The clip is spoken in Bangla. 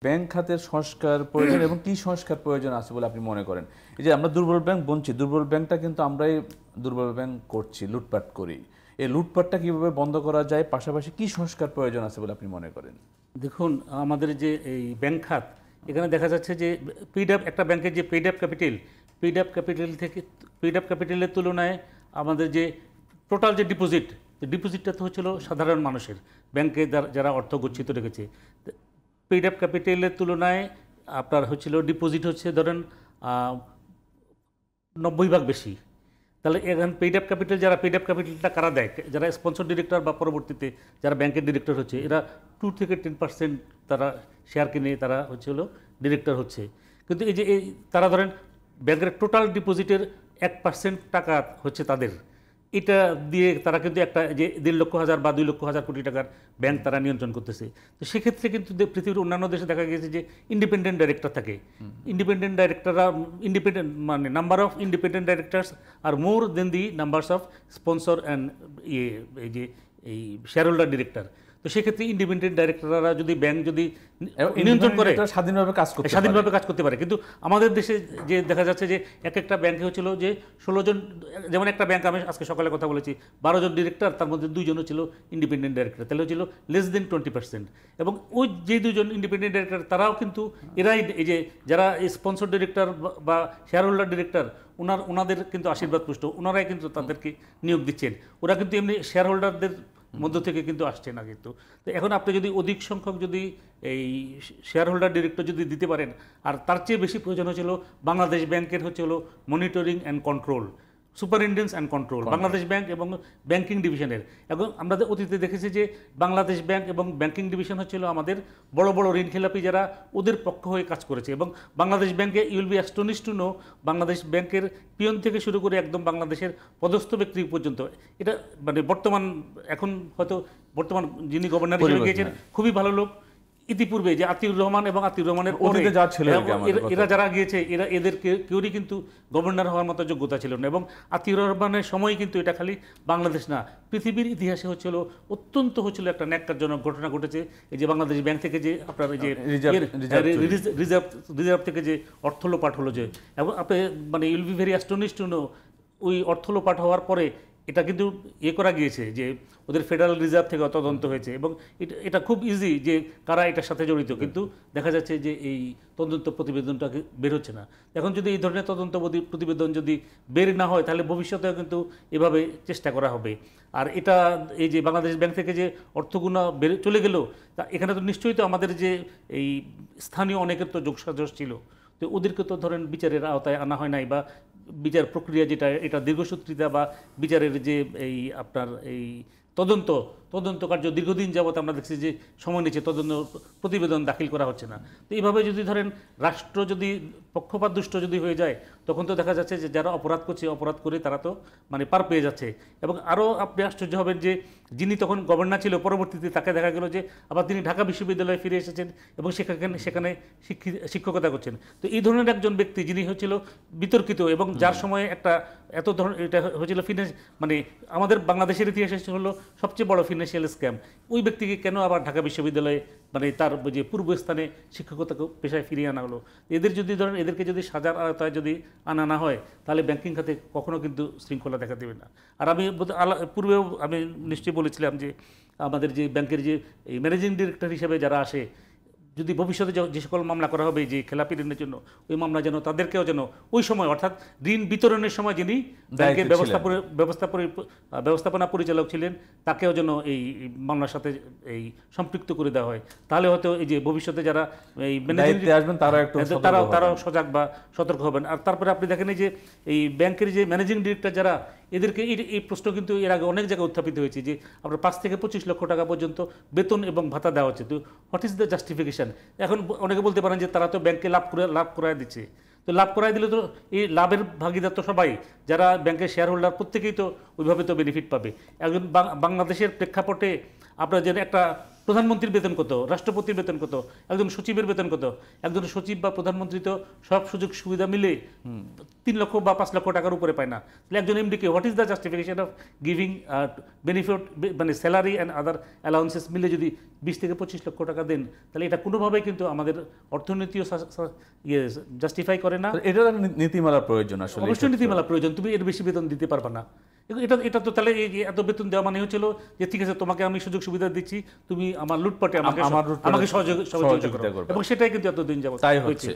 ব্যাংক খাতের সংস্কার প্রয়োজন এবং কি সংস্কার প্রয়োজন আছে বলে আপনি মনে করেন? এই যে আমরা দুর্বল ব্যাংক বলছি, দুর্বল ব্যাংকটা কিন্তু আমরাই দুর্বল ব্যাংক করছি, লুটপাট করি। এই লুটপাটটা কিভাবে বন্ধ করা যায়, পাশাপাশি কি সংস্কার প্রয়োজন আছে বলে আপনি মনে করেন? দেখুন, আমাদের যে এই ব্যাংক খাত, এখানে দেখা যাচ্ছে যে একটা ব্যাংকের যে পেইড আপ ক্যাপিটালের তুলনায় আমাদের যে টোটাল যে ডিপোজিটটা তো হচ্ছিল সাধারণ মানুষের, ব্যাংকে যারা অর্থ গচ্ছিত রেখেছে। পেইড আপ ক্যাপিটালের তুলনায় আপনার হচ্ছিল ডিপোজিট হচ্ছে ধরেন 90 ভাগ বেশি। তাহলে এখানে পেইড আপ ক্যাপিটালটা কারা দেয়? যারা স্পন্সর ডিরেক্টর বা পরবর্তীতে যারা ব্যাংকের ডিরেক্টর হচ্ছে, এরা 2 থেকে 10% তারা শেয়ার কিনে তারা হচ্ছে ডিরেক্টর হচ্ছে। কিন্তু তারা ধরেন ব্যাংকের টোটাল ডিপোজিটের 1% টাকা হচ্ছে তাদের। এটা দিয়ে তারা কিন্তু একটা যে 1.5 লক্ষ হাজার বা 2 লক্ষ হাজার কোটি টাকার ব্যাংক তারা নিয়ন্ত্রণ করতেছে। তো সেক্ষেত্রে কিন্তু পৃথিবীর অন্যান্য দেশে দেখা গেছে যে ইন্ডিপেন্ডেন্ট ডাইরেক্টর থাকে। মানে number of independent directors are more than the numbers of sponsor and এই শেয়ার হোল্ডার ডিরেক্টর। তো সেক্ষেত্রে ইন্ডিপেন্ডেন্ট ডাইরেক্টররা যদি ব্যাংক যদি নিয়ন্ত্রণ করে স্বাধীনভাবে কাজ করতে পারে। কিন্তু আমাদের দেশে যে দেখা যাচ্ছে যে একটা ব্যাংকে হচ্ছিল যে 16 জন, যেমন একটা ব্যাংক আমি আজকে সকালে কথা বলেছি, 12 জন ডিরেক্টর, তার মধ্যে 2 জন ছিল ইন্ডিপেন্ডেন্ট ডাইরেক্টর, তাহলে হচ্ছিল লেস দেন 20%। এবং ওই যে 2 জন ইন্ডিপেন্ডেন্ট ডাইরেক্টর তারাও কিন্তু এরাই এই যে যারা স্পন্সর ডিরেক্টর বা শেয়ার হোল্ডার ডিরেক্টর, ওনাদের কিন্তু আশীর্বাদ পুষ্ট, ওনারাই কিন্তু তাদেরকে নিয়োগ দিচ্ছেন। ওরা কিন্তু এমনি শেয়ার হোল্ডারদের মধ্য থেকে কিন্তু আসছে না। কিন্তু তো এখন আপনি যদি অধিক সংখ্যক যদি এই শেয়ার হোল্ডার ডিরেক্টর যদি দিতে পারেন, আর তার চেয়ে বেশি প্রয়োজন হচ্ছিল বাংলাদেশ ব্যাংকের monitoring and control, superintendence and control, Bangladesh bank এবং ব্যাংকিং ডিভিশনের। এবং আমরা অতীতে দেখেছি যে বাংলাদেশ ব্যাংক এবং ব্যাংকিং ডিভিশন হচ্ছিল আমাদের বড় বড় ঋণ খেলাপি যারা ওদের পক্ষ হয়ে কাজ করেছে। এবং বাংলাদেশ ব্যাংকে you will be astonished to know, Bangladesh ব্যাংকের পিয়ন থেকে শুরু করে একদম বাংলাদেশের পদস্থ ব্যক্তি পর্যন্ত, এটা মানে এখন হয়তো বর্তমান যিনি গভর্নর হিসেবে গিয়েছেন খুবই ভালো লোক। ইতিপূর্বে যে আতিউর রহমান এবং আতিউর রহমানের এরা যারা গিয়েছে, এদের কেউরই কিন্তু গভর্নর হওয়ার মতো যোগ্যতা ছিল না। এবং আতিউর রহমানের সময় কিন্তু এটা খালি বাংলাদেশ না, পৃথিবীর ইতিহাসে অত্যন্ত একটা ন্যাক্কারজনক ঘটনা ঘটেছে। এই যে বাংলাদেশ ব্যাংক থেকে যে আপনার এই যে রিজার্ভ থেকে যে অর্থ লোপাট হলো, যে এবং আপনি মানে you'll be very astonished to no, ওই অর্থ লোপাট হওয়ার পরে এটা কিন্তু করা গিয়েছে যে ওদের ফেডারেল রিজার্ভ থেকে তদন্ত হয়েছে। এবং এটা খুব ইজি যে কারা এটার সাথে জড়িত, কিন্তু দেখা যাচ্ছে যে এই তদন্ত প্রতিবেদনটা বের হচ্ছে না। এখন যদি এই ধরনের তদন্ত প্রতিবেদন যদি বের না হয়, তাহলে ভবিষ্যতেও কিন্তু এভাবে চেষ্টা করা হবে। আর এটা এই যে বাংলাদেশ ব্যাংক থেকে যে অর্থগুলো চলে গেল, তা এখানে তো নিশ্চয়ই তো আমাদের যে এই স্থানীয় অনেকের তো যোগসাজশ ছিল, তো ওদেরকে তো ধরেন বিচারের আওতায় আনা হয় নাই, বা বিচার প্রক্রিয়া যেটা এটা দীর্ঘসূত্রিতা বা বিচারের যে এই আপনার এই তদন্ত কার্য দীর্ঘদিন যাবৎ আমরা দেখছি যে সময় নিচ্ছে, তদন্ত প্রতিবেদন দাখিল করা হচ্ছে না। তো এইভাবে যদি ধরেন রাষ্ট্র যদি পক্ষপাতদুষ্ট যদি হয়ে যায়, তখন তো দেখা যাচ্ছে যে যারা অপরাধ করে তারা তো মানে পার পেয়ে যাচ্ছে। এবং আরও আপনি আশ্চর্য হবেন যে যিনি তখন গভর্নর ছিল, পরবর্তীতে তাকে দেখা গেল যে আবার তিনি ঢাকা বিশ্ববিদ্যালয়ে ফিরে এসেছেন এবং সেখানে শিক্ষকতা করছেন। তো এই ধরনের একজন ব্যক্তি যিনি হচ্ছিল বিতর্কিত, এবং যার সময়ে এত ধরনের এটা হয়েছিল মানে আমাদের বাংলাদেশের ইতিহাসে হলো সবচেয়ে বড় ফিনান্সিয়াল স্ক্যাম, ওই ব্যক্তিকে কেন আবার ঢাকা বিশ্ববিদ্যালয়ে মানে তার যে পূর্বস্থানে শিক্ষকতা পেশায় ফিরিয়ে আনা হলো? এদেরকে যদি সাজার আওতায় যদি আনা না হয়, তাহলে ব্যাংকিং খাতে কখনো কিন্তু শৃঙ্খলা দেখা দেবে না। আর আমি পূর্বেও আমি নিশ্চয়ই বলেছিলাম যে আমাদের যে ব্যাংকের যে এই ম্যানেজিং ডিরেক্টর হিসেবে যারা আসে, যদি ভবিষ্যতে যে সকল মামলা করা হবে যে খেলাপি ঋণের জন্য, ওই মামলা যেন তাদেরকেও যেন ওই সময় অর্থাৎ ঋণ বিতরণের সময় যিনি ব্যাংকের ব্যবস্থাপনা পরিচালক ছিলেন, তাকেও যেন এই মামলার সাথে এই সম্পৃক্ত করে দেওয়া হয়। তাহলে হয়তো এই যে ভবিষ্যতে যারা এই ম্যানেজিং আসবেন তারাও সজাগ বা সতর্ক হবেন। আর তারপরে আপনি দেখেন যে এই ব্যাংকের যে ম্যানেজিং ডিরেক্টর যারা, এদেরকে এই প্রশ্ন কিন্তু এর আগে অনেক জায়গায় উত্থাপিত হয়েছে যে আপনার 5 থেকে 25 লক্ষ টাকা পর্যন্ত বেতন এবং ভাতা দেওয়া হচ্ছে। তো হোয়াট ইজ দ্য জাস্টিফিকেশন? এখন অনেকে বলতে পারেন যে তারা তো ব্যাংকে লাভ করায় দিচ্ছে। তো লাভ করায় দিলে তো এই লাভের ভাগিদার তো সবাই, যারা ব্যাংকের শেয়ার হোল্ডার প্রত্যেকেই তো ওইভাবে তো বেনিফিট পাবে। একজন বাংলাদেশের প্রেক্ষাপটে আপনার যেন একটা প্রধানমন্ত্রীর বেতন কত, রাষ্ট্রপতির বেতন কত, একজন সচিবের বেতন কত, একজন সচিব বা প্রধানমন্ত্রী তো সব সুযোগ সুবিধা মিলে 3 লক্ষ বা 5 লক্ষ টাকার উপরে পায় না। তাহলে একজন MDK what is the justification of giving benefit, মানে স্যালারি অ্যান্ড আদার অ্যালাউন্সেস মিলে যদি 20 থেকে 25 লক্ষ টাকা দেন, তাহলে এটা কোনোভাবেই কিন্তু আমাদের অর্থনীতিও জাস্টিফাই করে না। তো এটা একটা নীতিমালার প্রয়োজন আসলে। অবশ্যই নীতিমালা প্রয়োজন, তুমি এর বেশি বেতন দিতে পারবে না। এটা এটা তো তাহলে এই যে এত বেতন দেওয়া মানে হচ্ছিল যে ঠিক আছে তোমাকে আমি সুযোগ সুবিধা দিচ্ছি, তুমি আমার লুটপাটে আমাকে আমার লুটপাটে আমাকে সহযোগিতা সহযোগিতা করো, করবে। এবং সেটাই কিন্তু এতদিন যাবত তাই হয়েছে। হচ্ছে।